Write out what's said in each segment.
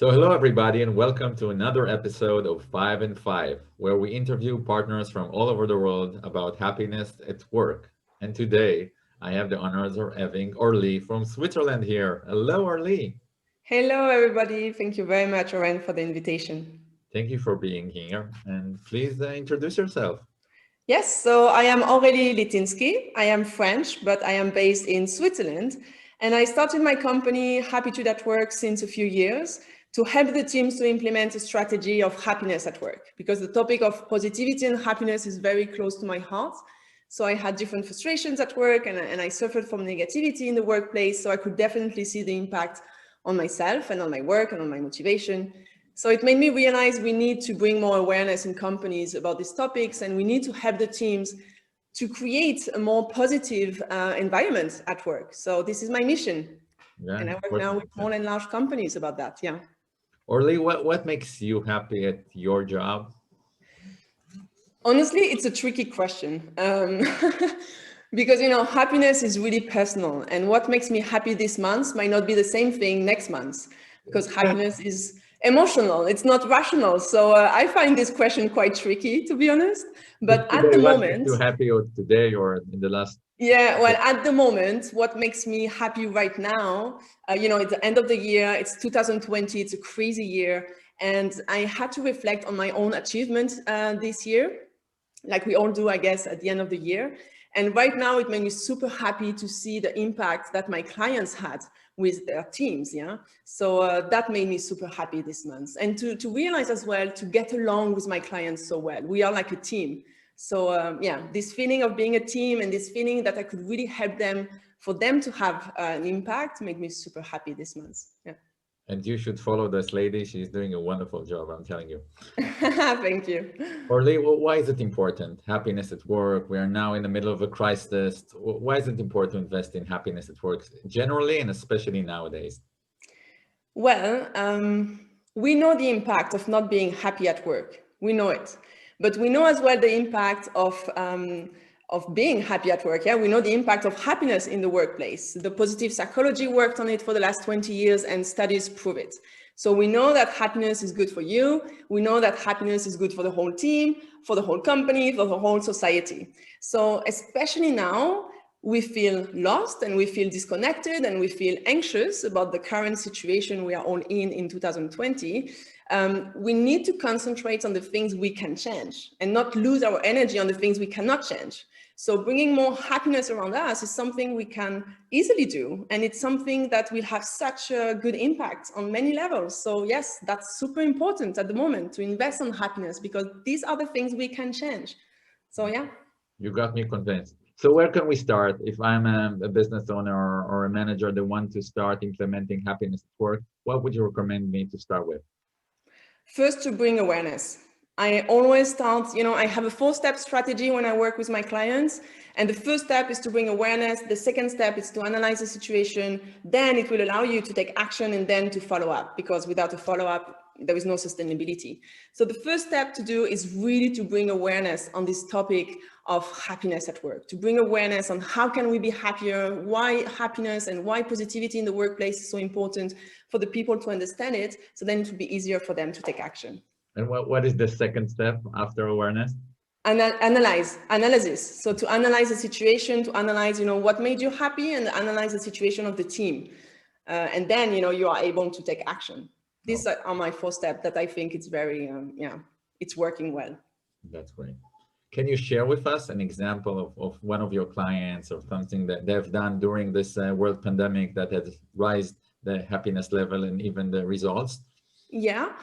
So hello everybody and welcome to another episode of 5 and 5, where we interview partners from all over the world about happiness at work. And today I have the honors of having Aurelie from Switzerland here. Hello Aurelie. Hello, everybody. Thank you very much, Oren, for the invitation. Thank you for being here and please introduce yourself. Yes, so I am Aurelie Litynski. I am French, but I am based in Switzerland. And I started my company, Happitude at Work, since a few years to help the teams to implement a strategy of happiness at work, because the topic of positivity and happiness is very close to my heart. So I had different frustrations at work and I suffered from negativity in the workplace. So I could definitely see the impact on myself and on my work and on my motivation. So it made me realize we need to bring more awareness in companies about these topics, and we need to help the teams to create a more positive environment at work. So this is my mission. Yeah, And I work now with perfect. small and large companies about that. Yeah. Aurelie, what makes you happy at your job? Honestly, it's a tricky question because, happiness is really personal. And what makes me happy this month might not be the same thing next month, because happiness is emotional. It's not rational. So I find this question quite tricky, to be honest. But at Today, the what makes you moment, happy or today or in the last? yeah, well, at the moment, what makes me happy right now, it's the end of the year, it's 2020, it's a crazy year. And I had to reflect on my own achievement this year, like we all do, I guess, at the end of the year. And right now, it made me super happy to see the impact that my clients had with their teams. Yeah. So that made me super happy this month. And to realize as well, to get along with my clients so well. We are like a team. So yeah, this feeling of being a team and this feeling that I could really help them, for them to have an impact, made me super happy this month. Yeah. And you should follow this lady. She's doing a wonderful job, I'm telling you. Thank you. Orly, why is it important? Happiness at work. We are now in the middle of a crisis. Why is it important to invest in happiness at work generally and especially nowadays? Well, we know the impact of not being happy at work. We know it. But we know as well the impact of being happy at work. Yeah, we know the impact of happiness in the workplace. The positive psychology worked on it for the last 20 years and studies prove it. So we know that happiness is good for you. We know that happiness is good for the whole team, for the whole company, for the whole society. So especially now, we feel lost and we feel disconnected and we feel anxious about the current situation we are all in 2020. We need to concentrate on the things we can change and not lose our energy on the things we cannot change. So bringing more happiness around us is something we can easily do. And it's something that will have such a good impact on many levels. So yes, that's super important at the moment to invest on happiness, because these are the things we can change. So yeah. You got me convinced. So where can we start? If I'm a business owner or a manager that want to start implementing happiness at work, what would you recommend me to start with? First, to bring awareness. I always start, I have a 4-step strategy when I work with my clients. And the first step is to bring awareness. The second step is to analyze the situation. Then it will allow you to take action and then to follow up, because without a follow-up, there is no sustainability. So the first step to do is really to bring awareness on this topic of happiness at work, to bring awareness on how can we be happier, why happiness and why positivity in the workplace is so important for the people to understand it. So then it will be easier for them to take action. And what is the second step after awareness? Analysis. So to analyze the situation, to analyze, what made you happy, and analyze the situation of the team. And then, you are able to take action. These are my 4 steps that I think it's very, it's working well. That's great. Can you share with us an example of one of your clients or something that they've done during this world pandemic that has raised the happiness level and even the results? Yeah.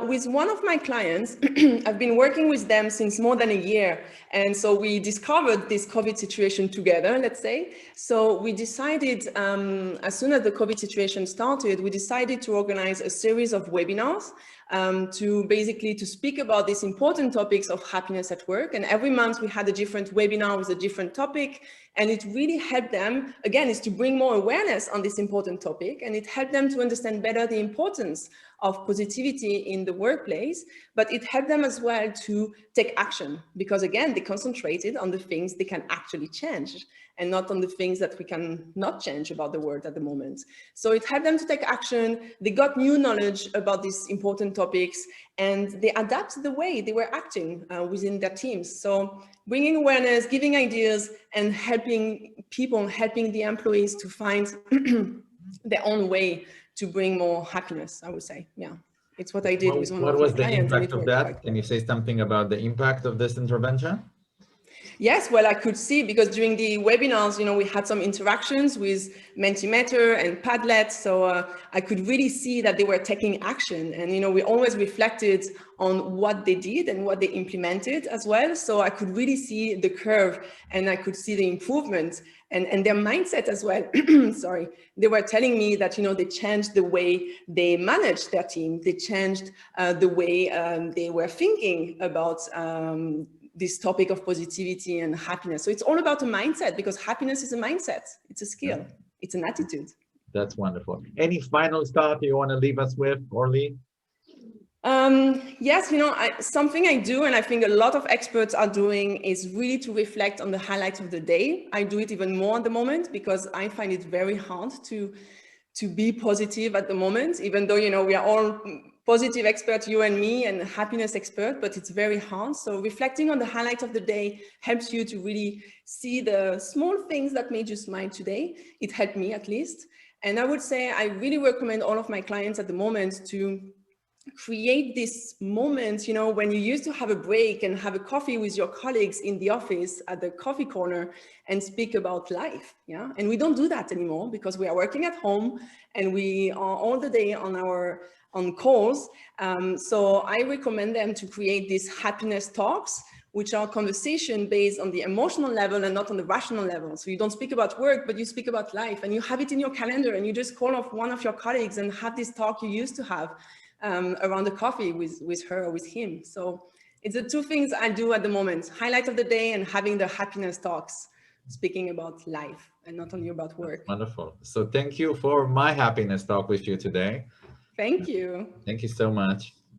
With one of my clients, I've been working with them since more than a year. And so we discovered this COVID situation together, let's say. So we decided, as soon as the COVID situation started, we decided to organize a series of webinars to basically to speak about these important topics of happiness at work. And every month we had a different webinar with a different topic. And it really helped them, again, is to bring more awareness on this important topic. And it helped them to understand better the importance of positivity in the workplace, but it helped them as well to take action, because again, they concentrated on the things they can actually change and not on the things that we can not change about the world at the moment. So it helped them to take action. They got new knowledge about these important topics, and they adapted the way they were acting within their teams. So bringing awareness, giving ideas, and helping people, helping the employees to find their own way to bring more happiness, I would say. Yeah, it's what I did with one What of my was the clients, and impact it of worked that? quite Can well. you say something about the impact of this intervention? Yes, well, I could see, because during the webinars, we had some interactions with Mentimeter and Padlet, so I could really see that they were taking action. And, we always reflected on what they did and what they implemented as well. So I could really see the curve, and I could see the improvement and their mindset as well. Sorry, they were telling me that, they changed the way they managed their team. They changed the way they were thinking about this topic of positivity and happiness. So it's all about a mindset, because happiness is a mindset. It's a skill. Yeah. It's an attitude. That's wonderful. Any final thought you want to leave us with, Aurelie? Yes, something I do, and I think a lot of experts are doing, is really to reflect on the highlights of the day. I do it even more at the moment, because I find it very hard to be positive at the moment, even though, we are all positive experts, you and me, and happiness expert, but it's very hard. So reflecting on the highlights of the day helps you to really see the small things that made you smile today. It helped me, at least. And I would say I really recommend all of my clients at the moment to create this moment, when you used to have a break and have a coffee with your colleagues in the office at the coffee corner and speak about life. Yeah. And we don't do that anymore, because we are working at home and we are all the day on calls. So I recommend them to create these happiness talks, which are conversation based on the emotional level and not on the rational level. So you don't speak about work, but you speak about life, and you have it in your calendar, and you just call off one of your colleagues and have this talk you used to have around the coffee with her or with him. So it's the two things I do at the moment: highlight of the day and having the happiness talks, speaking about life and not only about work. That's wonderful. So thank you for my happiness talk with you today. Thank you. Thank you so much.